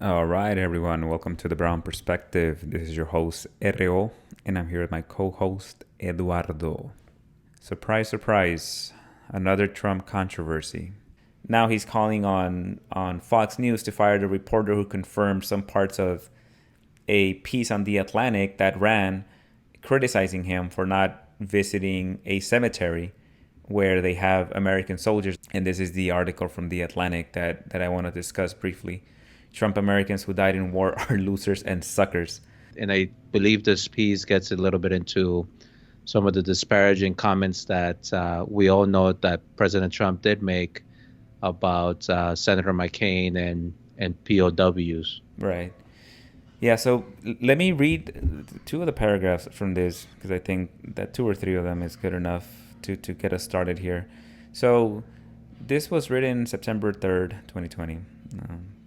All right, everyone. Welcome to the Brown Perspective. This is your host, Erreo, and I'm here with my co host, Eduardo. Surprise, surprise. Another Trump controversy. Now he's calling on Fox News to fire the reporter who confirmed some parts of a piece on The Atlantic that ran criticizing him for not visiting a cemetery where they have American soldiers. And this is the article from The Atlantic that I want to discuss briefly. Trump Americans who died in war are losers and suckers. And I believe this piece gets a little bit into some of the disparaging comments that we all know that President Trump did make about Senator McCain and POWs. Right. Yeah, so let me read two of the paragraphs from this because I think that two or three of them is good enough to get us started here. So this was written September 3rd, 2020.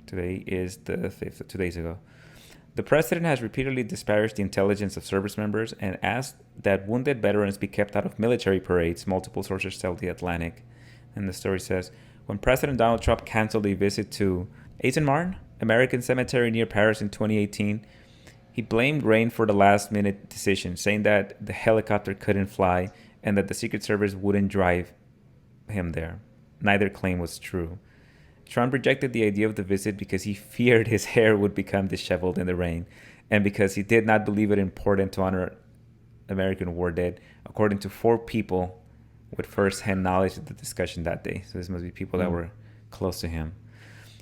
Today is the 5th, 2 days ago. The president has repeatedly disparaged the intelligence of service members and asked that wounded veterans be kept out of military parades, multiple sources tell The Atlantic. And the story says, when President Donald Trump canceled a visit to Eisenmarn, American cemetery near Paris in 2018, he blamed rain for the last-minute decision, saying that the helicopter couldn't fly and that the Secret Service wouldn't drive him there. Neither claim was true. Trump rejected the idea of the visit because he feared his hair would become disheveled in the rain and because he did not believe it important to honor American war dead, according to four people with first-hand knowledge of the discussion that day. So this must be people that were close to him.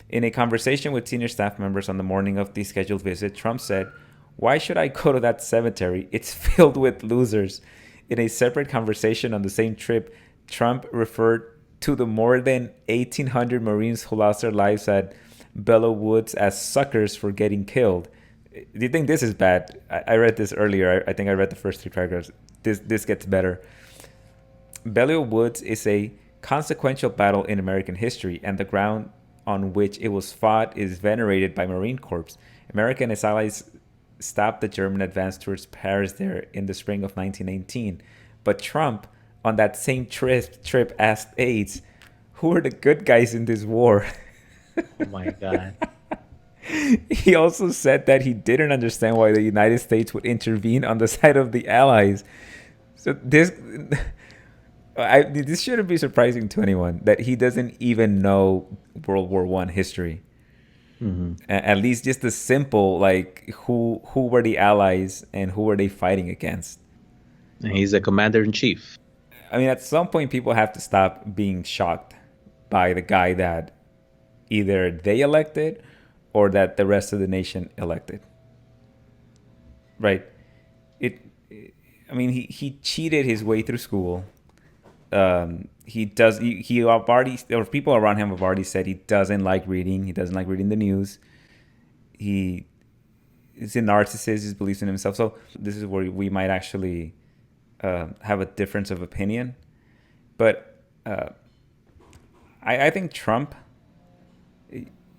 In a conversation with senior staff members on the morning of the scheduled visit, Trump said, "Why should I go to that cemetery? It's filled with losers." In a separate conversation on the same trip, Trump referred to the more than 1,800 Marines who lost their lives at Belleau Woods as suckers for getting killed. Do you think this is bad? I read this earlier. I think I read the first three paragraphs. This gets better. Belleau Woods is a consequential battle in American history, and the ground on which it was fought is venerated by Marine Corps. America and its allies stopped the German advance towards Paris there in the spring of 1918. But Trump, on that same trip asked aides, who are the good guys in this war? Oh my God. He also said that he didn't understand why the United States would intervene on the side of the Allies. So this shouldn't be surprising to anyone that he doesn't even know World War One history. At least just the simple like who were the Allies and who were they fighting against. And he's the commander in chief. I mean, at some point, people have to stop being shocked by the guy that either they elected or that the rest of the nation elected. Right? It. I mean, he cheated his way through school. He does. He already, or people around him have already said he doesn't like reading. He doesn't like reading the news. He is a narcissist. He believes in himself. So this is where we might actually have a difference of opinion. But I think Trump,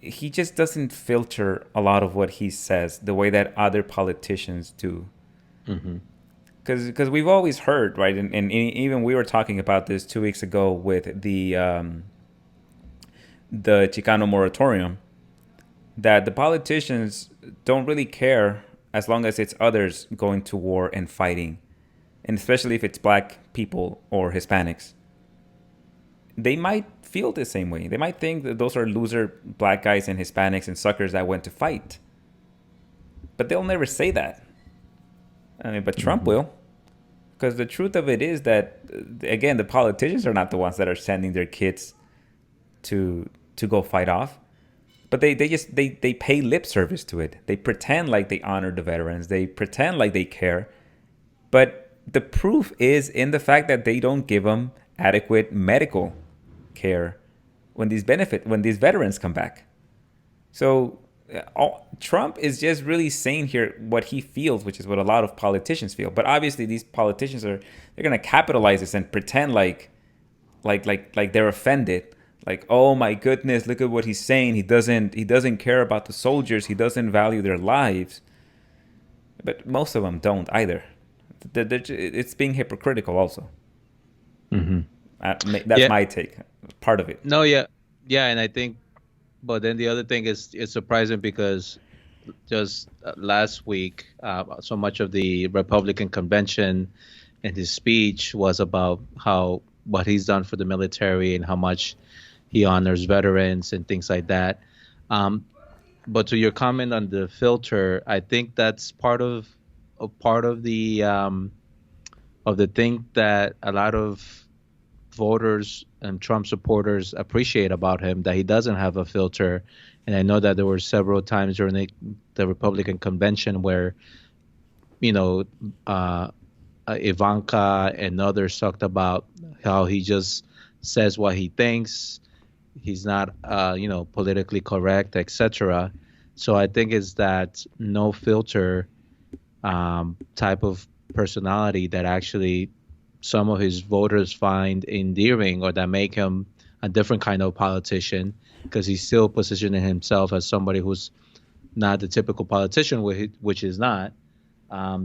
he just doesn't filter a lot of what he says the way that other politicians do. Because we've always heard, right? And even we were talking about this 2 weeks ago with the Chicano moratorium, that the politicians don't really care as long as it's others going to war and fighting, and especially if it's black people or Hispanics. They might feel the same way. They might think that those are loser black guys and Hispanics and suckers that went to fight. But they'll never say that. I mean, but Trump will. Because the truth of it is that, again, the politicians are not the ones that are sending their kids to go fight off. But they pay lip service to it. They pretend like they honor the veterans. They pretend like they care. But the proof is in the fact that they don't give them adequate medical care when these veterans come back. So Trump is just really saying here what he feels, which is what a lot of politicians feel. But obviously, these politicians they're going to capitalize this and pretend like they're offended. Like, oh my goodness, look at what he's saying. He doesn't care about the soldiers. He doesn't value their lives. But most of them don't either. It's being hypocritical also. That's my take. Part of it. No, yeah, and I think but then the other thing is it's surprising because just last week, so much of the Republican convention and his speech was about how what he's done for the military and how much he honors veterans and things like that. Um, but to your comment on the filter, I think that's part of a part of the thing that a lot of voters and Trump supporters appreciate about him, that he doesn't have a filter. And I know that there were several times during the Republican convention where, you know, uh, Ivanka and others talked about how he just says what he thinks. He's not, politically correct, etc. So I think it's that no filter type of personality that actually some of his voters find endearing or that make him a different kind of politician because he's still positioning himself as somebody who's not the typical politician, which is not.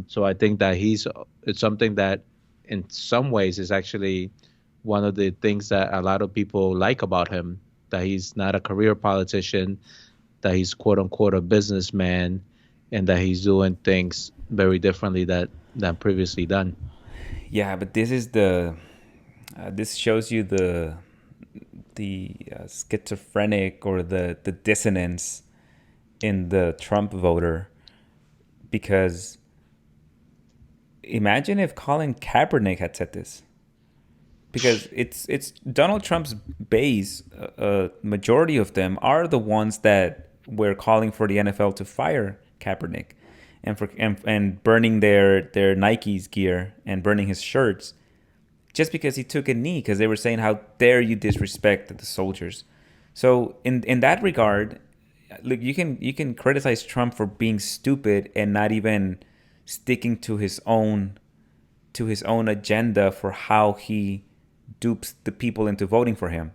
So I think that it's something that in some ways is actually one of the things that a lot of people like about him, that he's not a career politician, that he's quote unquote a businessman, and that he's doing things very differently than previously done. Yeah, but this shows you the schizophrenic or the dissonance in the Trump voter, because imagine if Colin Kaepernick had said this, because it's Donald Trump's base. A majority of them are the ones that were calling for the NFL to fire Kaepernick, and burning their Nike's gear and burning his shirts just because he took a knee, because they were saying, how dare you disrespect the soldiers. So in that regard, look, you can criticize Trump for being stupid and not even sticking to his own agenda for how he dupes the people into voting for him.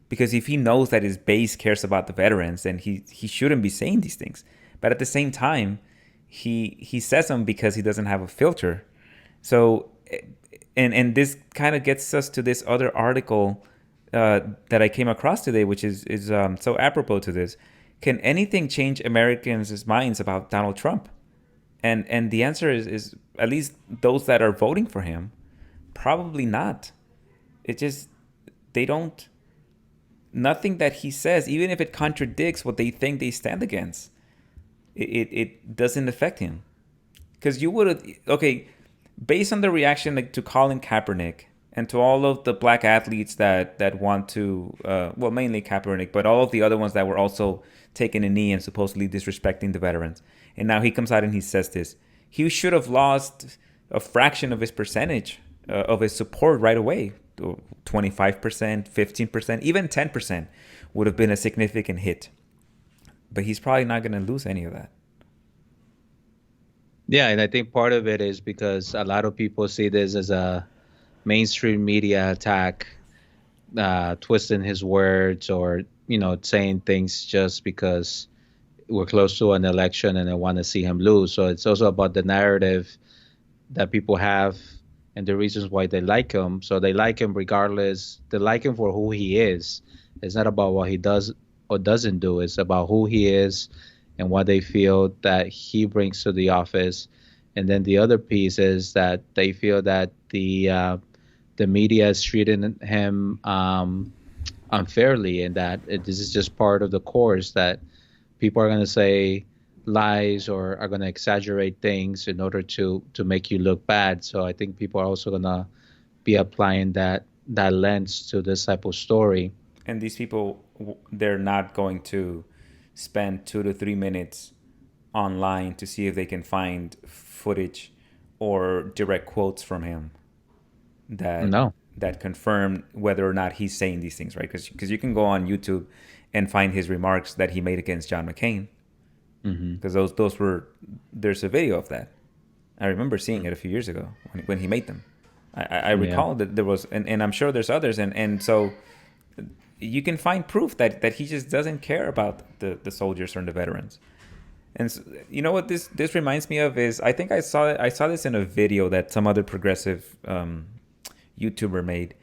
Because if he knows that his base cares about the veterans, then he shouldn't be saying these things. But at the same time, he says them because he doesn't have a filter. So, and this kind of gets us to this other article that I came across today, which is so apropos to this. Can anything change Americans' minds about Donald Trump? And the answer is at least those that are voting for him, probably not. It just, they don't, nothing that he says, even if it contradicts what they think they stand against, it doesn't affect him. Because you would have, okay, based on the reaction, like, to Colin Kaepernick and to all of the black athletes that want to, well, mainly Kaepernick, but all of the other ones that were also taking a knee and supposedly disrespecting the veterans. And now he comes out and he says this. He should have lost a fraction of his percentage of his support right away. 25%, 15%, even 10% would have been a significant hit. But he's probably not going to lose any of that. Yeah, and I think part of it is because a lot of people see this as a mainstream media attack, twisting his words or saying things just because we're close to an election and they want to see him lose. So it's also about the narrative that people have and the reasons why they like him. So they like him regardless. They like him for who he is. It's not about what he does or doesn't do. It's about who he is and what they feel that he brings to the office. And then the other piece is that they feel that the media is treating him unfairly, and that this is just part of the course that people are going to say lies or are going to exaggerate things in order to make you look bad. So I think people are also going to be applying that lens to this type of story. And these people, they're not going to spend 2 to 3 minutes online to see if they can find footage or direct quotes from him that No. that confirm whether or not he's saying these things, right? Because you can go on YouTube and find his remarks that he made against John McCain, Hmm. because those were, there's a video of that. I remember seeing it a few years ago when he made them. I Yeah. recall that there was, and I'm sure there's others, and so you can find proof that he just doesn't care about the soldiers or the veterans. And so, you know what this reminds me of is, I think I saw this in a video that some other progressive YouTuber made.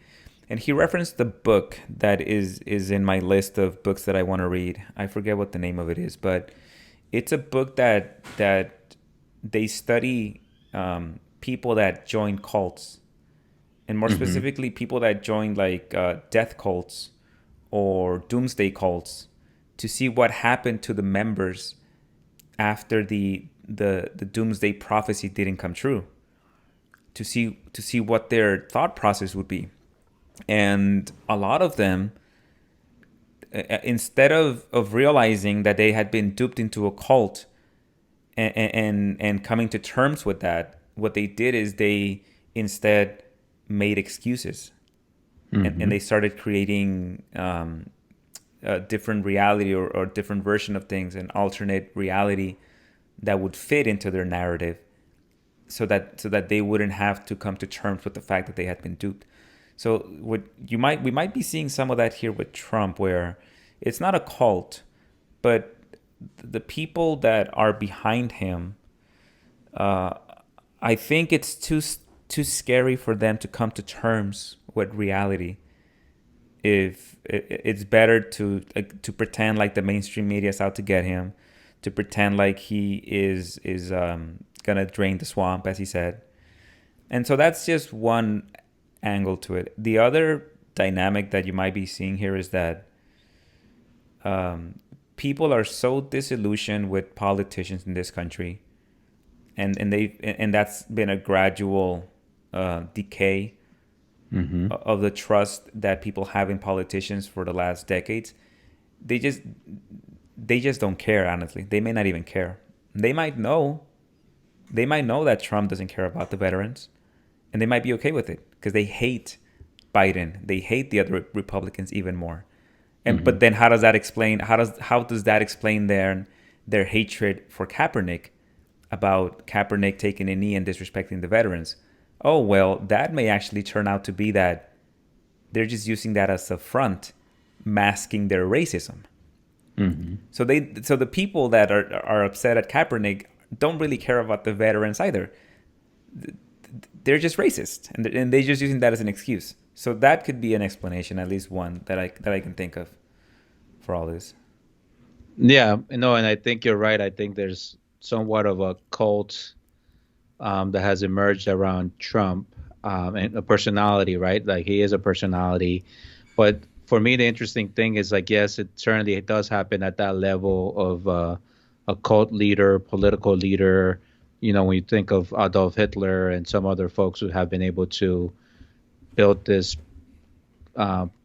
And he referenced the book that is in my list of books that I want to read. I forget what the name of it is, but it's a book that they study people that join cults, and more Mm-hmm. specifically, people that join like death cults or doomsday cults, to see what happened to the members after the doomsday prophecy didn't come true. To see what their thought process would be, and a lot of them, instead of realizing that they had been duped into a cult and coming to terms with that, what they did is they instead made excuses, and Mm-hmm. they started creating a different reality, or different version of things, an alternate reality that would fit into their narrative, so that they wouldn't have to come to terms with the fact that they had been duped. So what we might be seeing some of that here with Trump, where it's not a cult, but the people that are behind him, uh, I think it's too scary for them to come to terms with reality. If it's better to pretend like the mainstream media is out to get him, to pretend like he is gonna drain the swamp, as he said. And so that's just one angle to it. The other dynamic that you might be seeing here is that um, people are so disillusioned with politicians in this country, and that's been a gradual decay Mm-hmm. of the trust that people have in politicians for the last decades. They just they just don't care. Honestly, they may not even care. They might know they might know that Trump doesn't care about the veterans, and they might be okay with it because they hate Biden. They hate the other Republicans even more. And Mm-hmm. but then how does that explain how does that explain their hatred for Kaepernick, about Kaepernick taking a knee and disrespecting the veterans? Oh well, that may actually turn out to be that they're just using that as a front, masking their racism. Mm-hmm. So the people that are upset at Kaepernick don't really care about the veterans either. They're just racist, and they're just using that as an excuse. So that could be an explanation, at least one that I can think of for all this. Yeah, no, and I think you're right. I think there's somewhat of a cult that has emerged around Trump, and a personality, right? Like he is a personality. But for me, the interesting thing is like, yes, it certainly it does happen at that level of a cult leader, political leader. You know, when you think of Adolf Hitler and some other folks who have been able to build this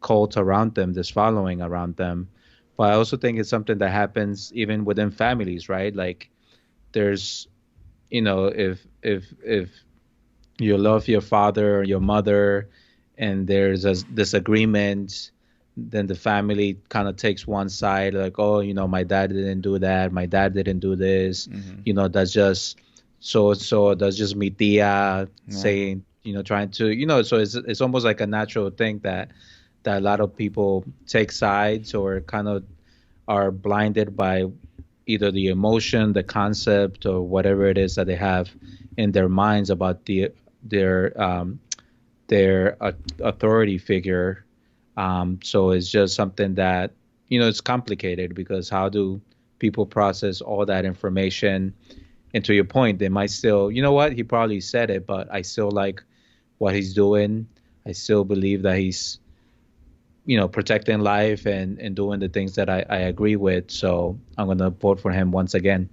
cult around them, this following around them. But I also think it's something that happens even within families, right? Like there's, if you love your father or your mother and there's a disagreement, then the family kind of takes one side, like, oh, my dad didn't do that, my dad didn't do this, Mm-hmm. that's just so that's just mi tia Yeah. saying, trying to, so it's almost like a natural thing that a lot of people take sides or kind of are blinded by either the emotion, the concept, or whatever it is that they have in their minds about their authority figure. So it's just something that it's complicated because how do people process all that information? And to your point, they might still, you know what, he probably said it, but I still like what he's doing. I still believe that he's protecting life and doing the things that I agree with. So I'm gonna vote for him once again.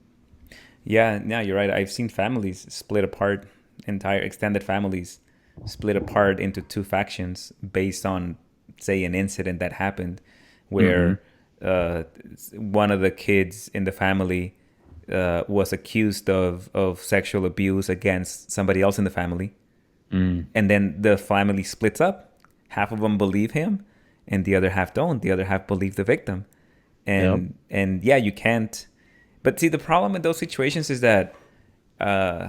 Yeah, yeah, you're right. I've seen families split apart, entire extended families split apart into two factions based on, say, an incident that happened Mm-hmm. where uh, one of the kids in the family was accused of sexual abuse against somebody else in the family. Mm. And then the family splits up. Half of them believe him, and the other half don't. The other half believe the victim. Yep. And yeah, you can't. But see, the problem in those situations is that, uh,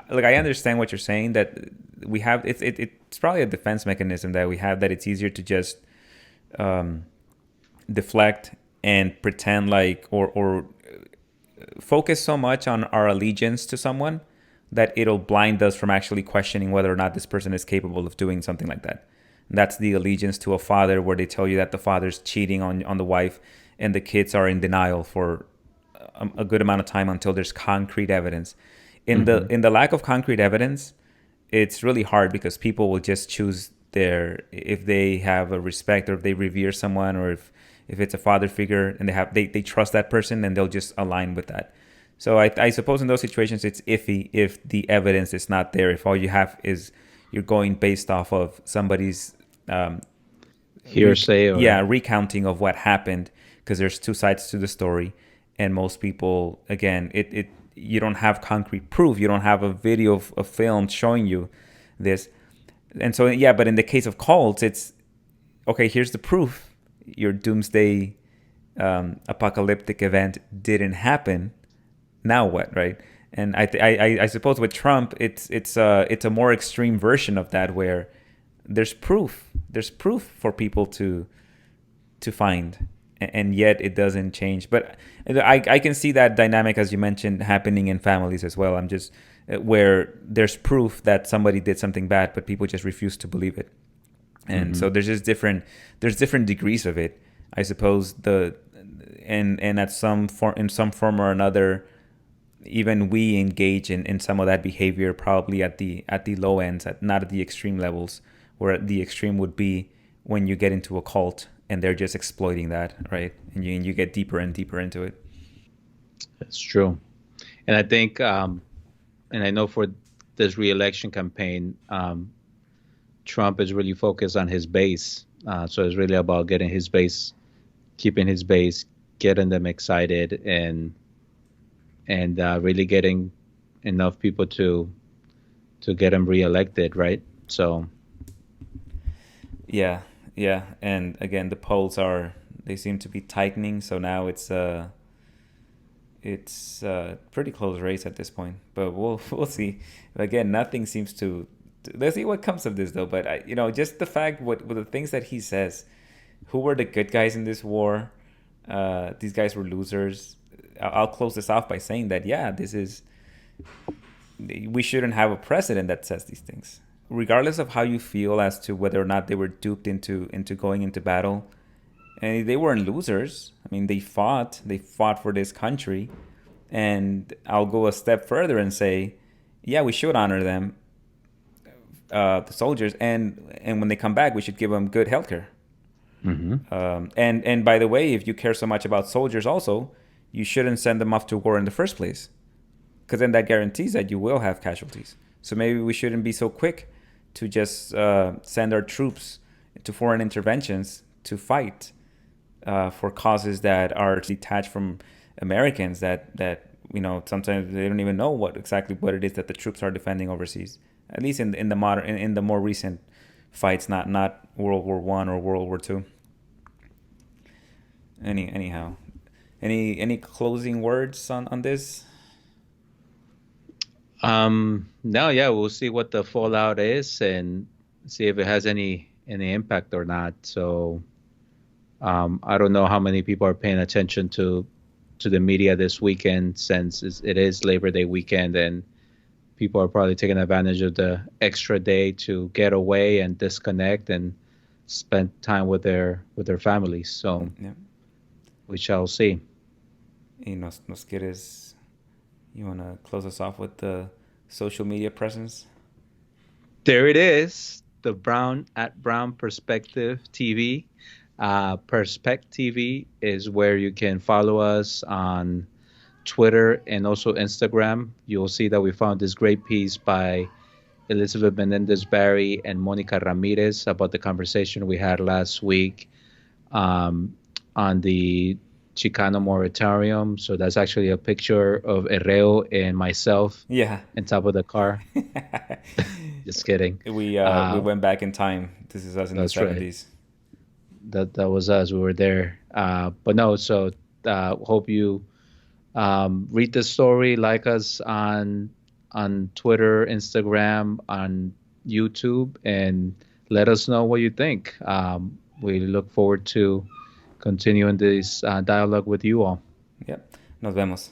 like, I understand what you're saying, that we have it's probably a defense mechanism that we have, that it's easier to just um, deflect and pretend like, or focus so much on our allegiance to someone that it'll blind us from actually questioning whether or not this person is capable of doing something like that. That's the allegiance to a father, where they tell you that the father's cheating on the wife, and the kids are in denial for a good amount of time until there's concrete evidence. Hmm. In the lack of concrete evidence, it's really hard, because people will just choose their, if they have a respect, or if they revere someone, or if it's a father figure and they trust that person, and they'll just align with that. So I suppose in those situations it's iffy if the evidence is not there. If all you have is, you're going based off of somebody's um, Hearsay or recounting of what happened, because there's two sides to the story, and most people, again, it you don't have concrete proof, you don't have a video of a film showing you this. And so, yeah, but in the case of cults, it's okay, here's the proof, your doomsday apocalyptic event didn't happen, now what, right? And I suppose with Trump, it's a more extreme version of that, where there's proof for people to find, and yet it doesn't change. But I can see that dynamic, as you mentioned, happening in families as well. I'm just where there's proof that somebody did something bad, but people just refuse to believe it. And hmm so there's different degrees of it, I suppose. The and at some form, in some form or another, even we engage in some of that behavior, probably at the low ends, not at the extreme levels, where the extreme would be when you get into a cult and they're just exploiting that, right? And you get deeper and deeper into it. That's true. And I think, and I know for this reelection campaign, Trump is really focused on his base. So it's really about getting his base, keeping his base, getting them excited, and really getting enough people to get him reelected, right? So Yeah, yeah. And again, the polls are, they seem to be tightening, so now it's a pretty close race at this point. But we'll see. Again, nothing seems to. Let's see what comes of this, though. But just the fact, what the things that he says. Who were the good guys in this war? These guys were losers. I'll close this off by saying that, yeah, this is, we shouldn't have a president that says these things, regardless of how you feel as to whether or not they were duped into going into battle. And they weren't losers. I mean, they fought for this country. And I'll go a step further and say, yeah, we should honor them, the soldiers, and when they come back, we should give them good healthcare. hmm And by the way, if you care so much about soldiers, also, you shouldn't send them off to war in the first place, because then that guarantees that you will have casualties. So maybe we shouldn't be so quick to just send our troops to foreign interventions to fight for causes that are detached from Americans. That sometimes they don't even know what it is that the troops are defending overseas. At least in the modern, in the more recent fights, not World War I or World War II. Anyhow, any closing words on this? no, yeah, we'll see what the fallout is and see if it has any impact or not. So I don't know how many people are paying attention to the media this weekend, since it is Labor Day weekend, and people are probably taking advantage of the extra day to get away and disconnect and spend time with their families. So Yeah. we shall see. Y nos quieres, you want to close us off with the social media presence? There it is, the Brown at Brown Perspective TV. Perspect TV is where you can follow us on Twitter and also Instagram. You'll see that we found this great piece by Elizabeth Menendez Barry and Monica Ramirez about the conversation we had last week um, on the Chicano moratorium. So that's actually a picture of Herrero and myself Yeah. on top of the car. Just kidding. We Uh, went back in time. This is us in the that's right. 70s. That was us. We were there. But no, so hope you read the story, like us on Twitter, Instagram, on YouTube, and let us know what you think. We look forward to continuing this dialogue with you all. Yep. Nos vemos.